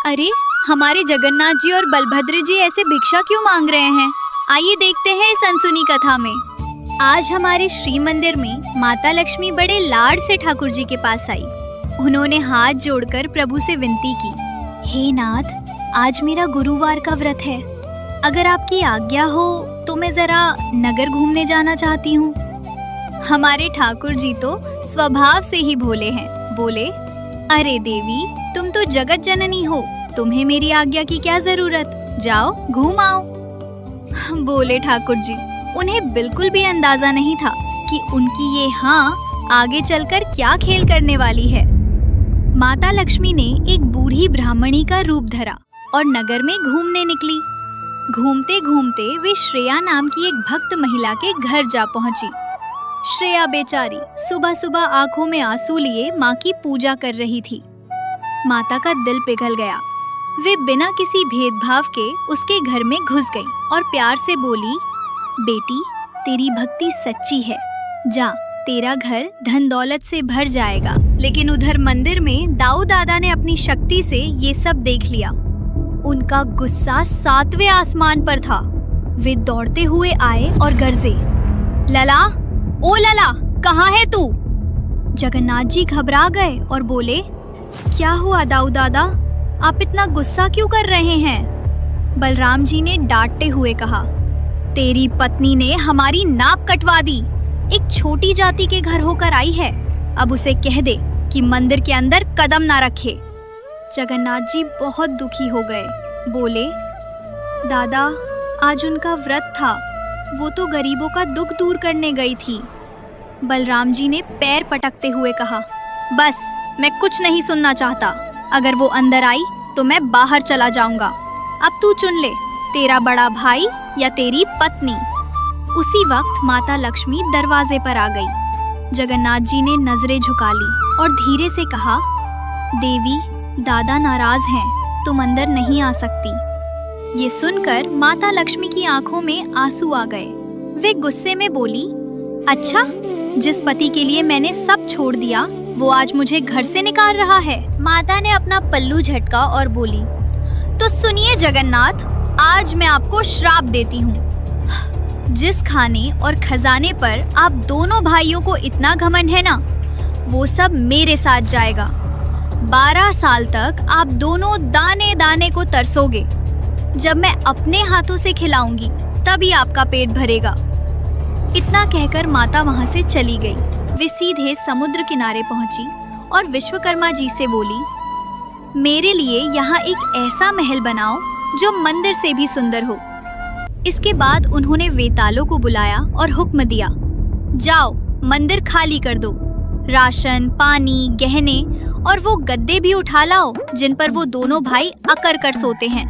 अरे, हमारे जगन्नाथ जी और बलभद्र जी ऐसे भिक्षा क्यों मांग रहे हैं? आइए देखते हैं इस अनसुनी कथा में। आज हमारे श्री मंदिर में माता लक्ष्मी बड़े लाड से ठाकुर जी के पास आई। उन्होंने हाथ जोड़कर प्रभु से विनती की, हे नाथ, आज मेरा गुरुवार का व्रत है। अगर आपकी आज्ञा हो तो मैं जरा नगर घूमने जाना चाहती हूँ। हमारे ठाकुर जी तो स्वभाव से ही भोले हैं। बोले, अरे देवी, तुम तो जगत जननी हो, तुम्हें मेरी आज्ञा की क्या जरूरत, जाओ घूम आओ। बोले ठाकुर जी, उन्हें बिल्कुल भी अंदाजा नहीं था कि उनकी ये हाँ आगे चलकर क्या खेल करने वाली है। माता लक्ष्मी ने एक बूढ़ी ब्राह्मणी का रूप धरा और नगर में घूमने निकली। घूमते घूमते वे श्रेया नाम की एक भक्त महिला के घर जा पहुंची। श्रेया बेचारी सुबह सुबह आंखों में आंसू लिए माँ की पूजा कर रही थी। माता का दिल पिघल गया। वे बिना किसी भेदभाव के उसके घर में घुस गई और प्यार से बोली, बेटी, तेरी भक्ति सच्ची है, जा, तेरा घर धन दौलत से भर जाएगा। लेकिन उधर मंदिर में दाऊ दादा ने अपनी शक्ति से ये सब देख लिया। उनका गुस्सा 7वें आसमान पर था। वे दौड़ते हुए आए और गरजे, लला, ओ लला, कहाँ है तू? जगन्नाथ जी घबरा गए और बोले, क्या हुआ दाऊ दादा, आप इतना गुस्सा क्यों कर रहे हैं? बलराम जी ने डांटते हुए कहा, तेरी पत्नी ने हमारी नाक कटवा दी। एक छोटी जाति के घर होकर आई है, अब उसे कह दे कि मंदिर के अंदर कदम ना रखे। जगन्नाथ जी बहुत दुखी हो गए। बोले, दादा, आज उनका व्रत था, वो तो गरीबों का दुख दूर करने गई थी। बलराम जी ने पैर पटकते हुए कहा, बस, मैं कुछ नहीं सुनना चाहता। अगर वो अंदर आई तो मैं बाहर चला जाऊंगा। अब तू चुन ले, तेरा बड़ा भाई या तेरी पत्नी। उसी वक्त माता लक्ष्मी दरवाजे पर आ गई। जगन्नाथ जी ने नजरें झुका ली और धीरे से कहा, देवी, दादा नाराज हैं, तुम अंदर नहीं आ सकती। ये सुनकर माता लक्ष्मी की आंखों में आंसू आ गए। वे गुस्से में बोली, अच्छा, जिस पति के लिए मैंने सब छोड़ दिया वो आज मुझे घर से निकाल रहा है। माता ने अपना पल्लू झटका और बोली, तो सुनिए जगन्नाथ, आज मैं आपको श्राप देती हूँ। जिस खाने और खजाने पर आप दोनों भाइयों को इतना घमंड है ना, वो सब मेरे साथ जाएगा। 12 साल तक आप दोनों दाने दाने को तरसोगे। जब मैं अपने हाथों से खिलाऊंगी तभी आपका पेट भरेगा। इतना कहकर माता वहां से चली गई। वे सीधे समुद्र किनारे पहुंची और विश्वकर्मा जी से बोली, मेरे लिए यहाँ एक ऐसा महल बनाओ जो मंदिर से भी सुंदर हो। इसके बाद उन्होंने वेतालों को बुलाया और हुक्म दिया, जाओ, मंदिर खाली कर दो। राशन, पानी, गहने और वो गद्दे भी उठा लाओ जिन पर वो दोनों भाई अकर कर सोते हैं।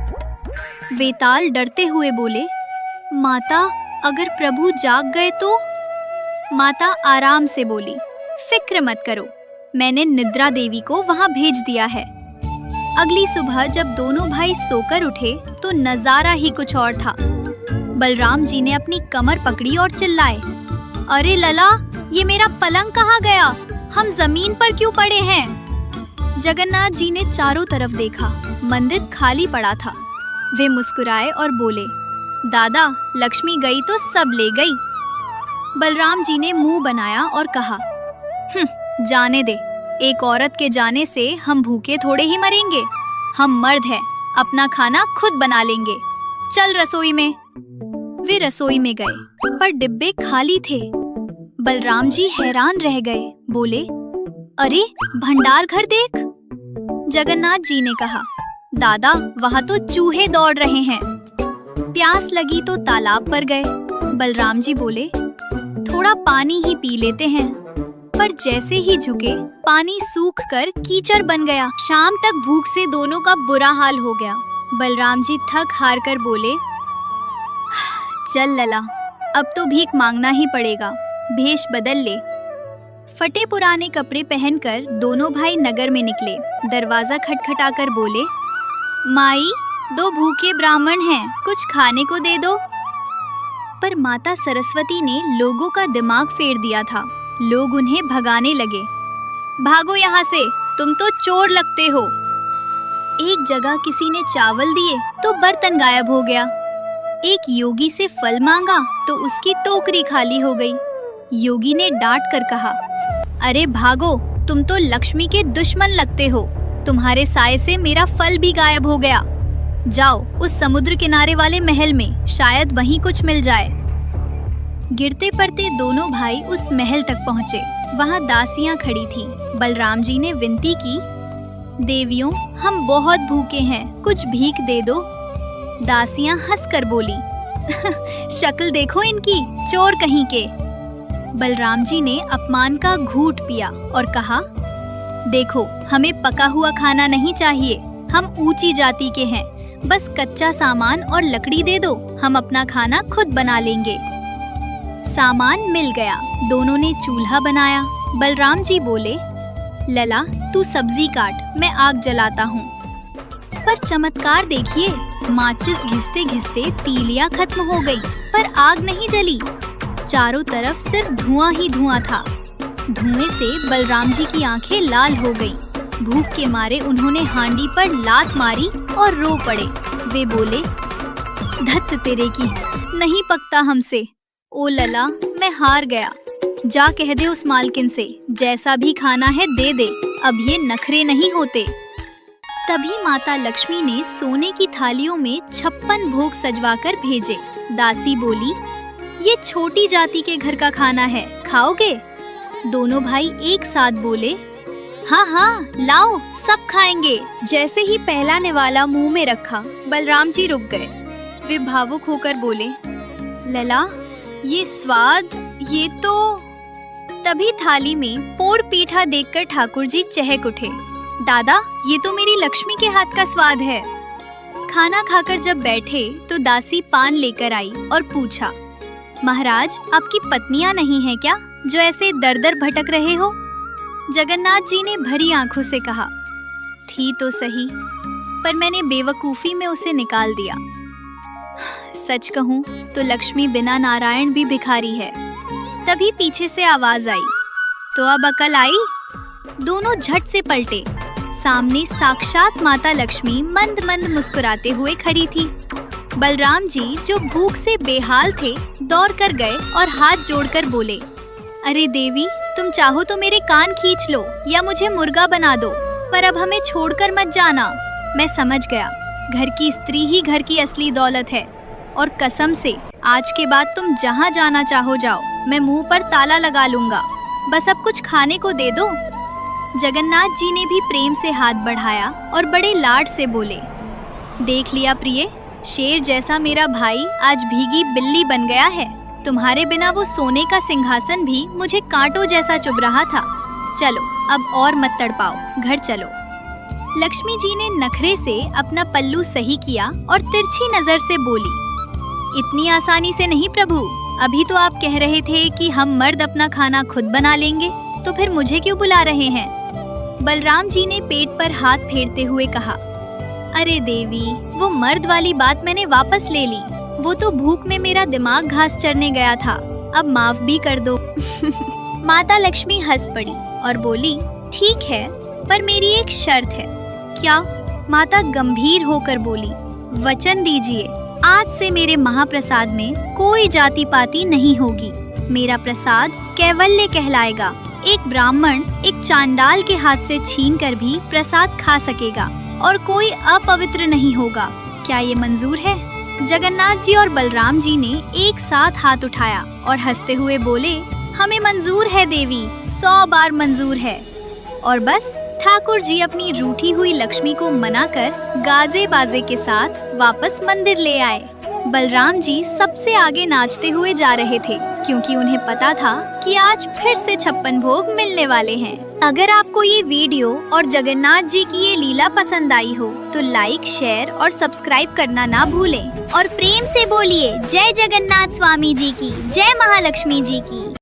वेताल डरते हुए बोले, माता, अगर प्रभु जाग गए तो? माता आराम से बोली, फिक्र मत करो, मैंने निद्रा देवी को वहां भेज दिया है। अगली सुबह जब दोनों भाई सोकर उठे तो नजारा ही कुछ और था। बलराम जी ने अपनी कमर पकड़ी और चिल्लाए, अरे लला, ये मेरा पलंग कहाँ गया? हम जमीन पर क्यों पड़े हैं? जगन्नाथ जी ने चारों तरफ देखा, मंदिर खाली पड़ा था। वे मुस्कुराए और बोले, दादा, लक्ष्मी गई तो सब ले गई। बलराम जी ने मुंह बनाया और कहा, जाने दे, एक औरत के जाने से हम भूखे थोड़े ही मरेंगे। हम मर्द हैं, अपना खाना खुद बना लेंगे। चल रसोई में। वे रसोई में गए पर डिब्बे खाली थे। बलराम जी हैरान रह गए। बोले, अरे, भंडार घर देख। जगन्नाथ जी ने कहा, दादा, वहाँ तो चूहे दौड़ रहे हैं। प्यास लगी तो तालाब पर गए। बलराम जी बोले, थोड़ा पानी ही पी लेते हैं। पर जैसे ही झुके, पानी सूख कर कीचड़ बन गया। शाम तक भूख से दोनों का बुरा हाल हो गया। बलराम जी थक हार कर बोले, चल लला, अब तो भीख मांगना ही पड़ेगा, भेष बदल ले। फटे पुराने कपड़े पहनकर दोनों भाई नगर में निकले। दरवाजा खटखटाकर बोले, माई, 2 भूखे ब्राह्मण हैं, कुछ खाने को दे दो। पर माता सरस्वती ने लोगों का दिमाग फेर दिया था। लोग उन्हें भगाने लगे, भागो यहाँ से, तुम तो चोर लगते हो। एक जगह किसी ने चावल दिए तो बर्तन गायब हो गया। एक योगी से फल मांगा तो उसकी टोकरी खाली हो गई। योगी ने डांट कर कहा, अरे भागो, तुम तो लक्ष्मी के दुश्मन लगते हो। तुम्हारे साए से मेरा फल भी गायब हो गया। जाओ उस समुद्र किनारे वाले महल में, शायद वहीं कुछ मिल जाए। गिरते पड़ते दोनों भाई उस महल तक पहुँचे। वहाँ दासियाँ खड़ी थीं। बलराम जी ने विनती की, देवियों, हम बहुत भूखे हैं, कुछ भीख दे दो। दासियां हंसकर बोली, शक्ल देखो इनकी, चोर कहीं के। बलराम जी ने अपमान का घूंट पिया और कहा, देखो, हमें पका हुआ खाना नहीं चाहिए, हम ऊंची जाति के हैं, बस कच्चा सामान और लकड़ी दे दो, हम अपना खाना खुद बना लेंगे। सामान मिल गया, दोनों ने चूल्हा बनाया। बलराम जी बोले, लला तू सब्जी काट, मैं आग जलाता हूँ। पर चमत्कार देखिए, माचिस घिसते घिसते तीलियां खत्म हो गई, पर आग नहीं जली। चारों तरफ सिर्फ धुआं ही धुआं था। धुएं से बलराम जी की आंखें लाल हो गईं। भूख के मारे उन्होंने हांडी पर लात मारी और रो पड़े। वे बोले, धत्त तेरे की, नहीं पकता हमसे। ओ लला, मैं हार गया। जा कह दे उस मालकिन से, जैसा भी खाना है दे दे, अब ये नखरे नहीं होते। तभी माता लक्ष्मी ने सोने की थालियों में 56 भोग सजवाकर भेजे। दासी बोली, ये छोटी जाति के घर का खाना है, खाओगे? दोनों भाई एक साथ बोले, हाँ हाँ लाओ, सब खाएंगे। जैसे ही पहला निवाला मुंह में रखा, बलराम जी रुक गए। वे भावुक होकर बोले, लला, ये स्वाद, ये तो। तभी थाली में पोड़ पीठा देखकर ठाकुर जी चहक उठे। दादा, ये तो मेरी लक्ष्मी के हाथ का स्वाद है। खाना खाकर जब बैठे तो दासी पान लेकर आई और पूछा, महाराज, आपकी पत्नियां नहीं हैं क्या, जो ऐसे दर दर भटक रहे हो? जगन्नाथ जी ने भरी आंखों से कहा, थी तो सही, पर मैंने बेवकूफी में उसे निकाल दिया। सच कहूँ तो लक्ष्मी बिना नारायण भी भिखारी है। तभी पीछे से आवाज आई, तो अब अकल आई? दोनों झट से पलटे। सामने साक्षात माता लक्ष्मी मंद मंद मुस्कुराते हुए खड़ी थी। बलराम जी, जो भूख से बेहाल थे, दौड़ कर गए और हाथ जोड़कर बोले, अरे देवी, तुम चाहो तो मेरे कान खींच लो या मुझे मुर्गा बना दो, पर अब हमें छोड़कर मत जाना। मैं समझ गया, घर की स्त्री ही घर की असली दौलत है, और कसम से आज के बाद तुम जहाँ जाना चाहो जाओ, मैं मुंह पर ताला लगा लूंगा। बस अब कुछ खाने को दे दो। जगन्नाथ जी ने भी प्रेम से हाथ बढ़ाया और बड़े लाड से बोले, देख लिया प्रिय, शेर जैसा मेरा भाई आज भीगी बिल्ली बन गया है। तुम्हारे बिना वो सोने का सिंहासन भी मुझे कांटों जैसा चुभ रहा था। चलो अब और मत तड़पाओ, घर चलो। लक्ष्मी जी ने नखरे से अपना पल्लू सही किया और तिरछी नजर से बोली, इतनी आसानी से नहीं प्रभु, अभी तो आप कह रहे थे कि हम मर्द अपना खाना खुद बना लेंगे, तो फिर मुझे क्यों बुला रहे हैं? बलराम जी ने पेट पर हाथ फेरते हुए कहा, अरे देवी, वो मर्द वाली बात मैंने वापस ले ली। वो तो भूख में मेरा दिमाग घास चरने गया था, अब माफ भी कर दो। माता लक्ष्मी हंस पड़ी और बोली, ठीक है, पर मेरी एक शर्त है। क्या? माता गंभीर होकर बोली, वचन दीजिए, आज से मेरे महाप्रसाद में कोई जाति पाति नहीं होगी। मेरा प्रसाद कैवल्य कहलाएगा। एक ब्राह्मण एक चांडाल के हाथ से छीनकर भी प्रसाद खा सकेगा और कोई अपवित्र नहीं होगा। क्या ये मंजूर है? जगन्नाथ जी और बलराम जी ने एक साथ हाथ उठाया और हंसते हुए बोले, हमें मंजूर है देवी, 100 बार मंजूर है। और बस ठाकुर जी अपनी रूठी हुई लक्ष्मी को मनाकर गाजे बाजे के साथ वापस मंदिर ले आए। बलराम जी सबसे आगे नाचते हुए जा रहे थे, क्योंकि उन्हें पता था कि आज फिर से 56 भोग मिलने वाले हैं। अगर आपको ये वीडियो और जगन्नाथ जी की ये लीला पसंद आई हो तो लाइक, शेयर और सब्सक्राइब करना ना भूलें। और प्रेम से बोलिए, जय जगन्नाथ स्वामी जी की, जय महालक्ष्मी जी की।